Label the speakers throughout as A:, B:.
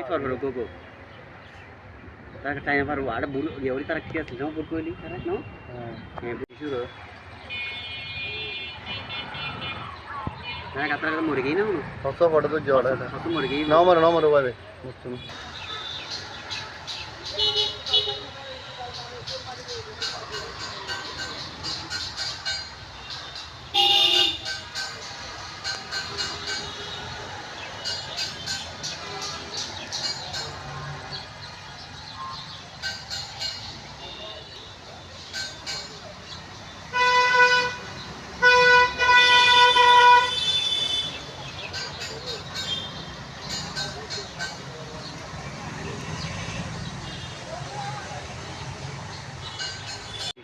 A: Farfaro Gogo. That time for what a bull, the only characters, no Bukuli, correct? No? Sure. I got a Morgino.
B: Also, what are the Jordan?
A: Morgino.
B: No more.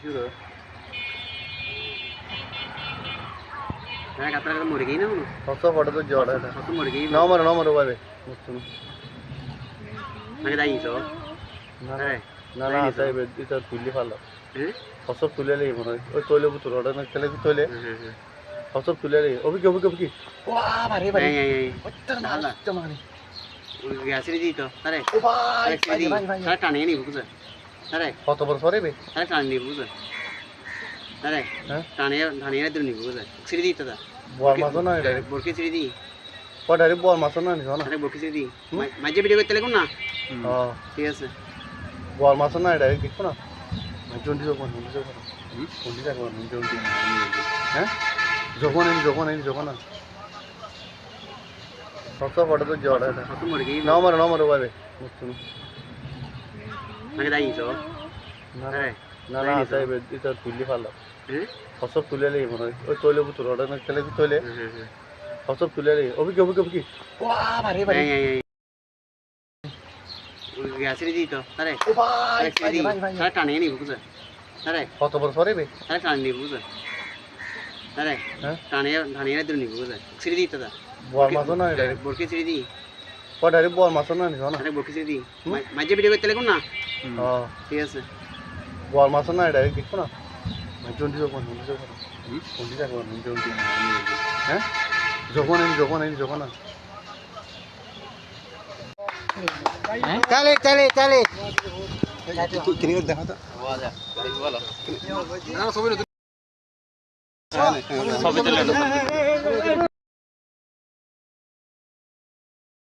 A: Sure. I got a Morgino.
B: Also, what are the Jordan?
A: Morgino.
B: No more.
A: I got I saw.
B: না তাই এটা তুলি ভালো ফসল তুলে নেই মনে হয় ওই তৈলে বুতুর ওটা না খেলে তৈলে ফসল তুলে নেই অভিজ্ঞ ওয়া বারে মানে
A: গ্যাসের দিই তো আরে আরে টানে নি বুঝছ আরে
B: কত বড় সরে বে
A: আরে টানে নি বুঝছ আরে টানে দিন নি বুঝছ সিরি দিই তো দা
B: বল মাছ না এটা
A: বরকে সিরি দিই
B: পড়ারে বল মাছ না নি না
A: আরে বরকে সিরি দিই মাঝে ভিডিও করতে লাগুন না ঠিক আছে
B: বল মাছ না এটা দেখো না জন্ডি যখন হ্যাঁ যখন না সবসব বড় তো জড় আছে না মরে ভাবে
A: আগে দাই তো
B: না তাই এটা তুলি ভালো ফসল তুলে নেই মনে হয় ওই তৈলে বুতুর ওটা না খেলে তৈলে ফসল তুলে নেই অভিজ্ঞ ওয়া বারে
A: গ্যাসের দিই তো আরে আরে টানে নি বুঝছ আরে
B: কত বড় সরে বে
A: আরে টানে নি বুঝছ আরে টানে দিন নি বুঝছ সিরি দিই তো দা
B: বল মাছ না এটা
A: বরকে সিরি দিই
B: পড়ারে বল মাছ না নি না
A: আরে বরকে সিরি দিই মাঝে ভিডিও করতে লাগুন না ঠিক আছে
B: বল মাছ না এটা দেখো না জন্ডি যখন হ্যাঁ যখন না
C: চলে
B: দেখা তো
C: সবই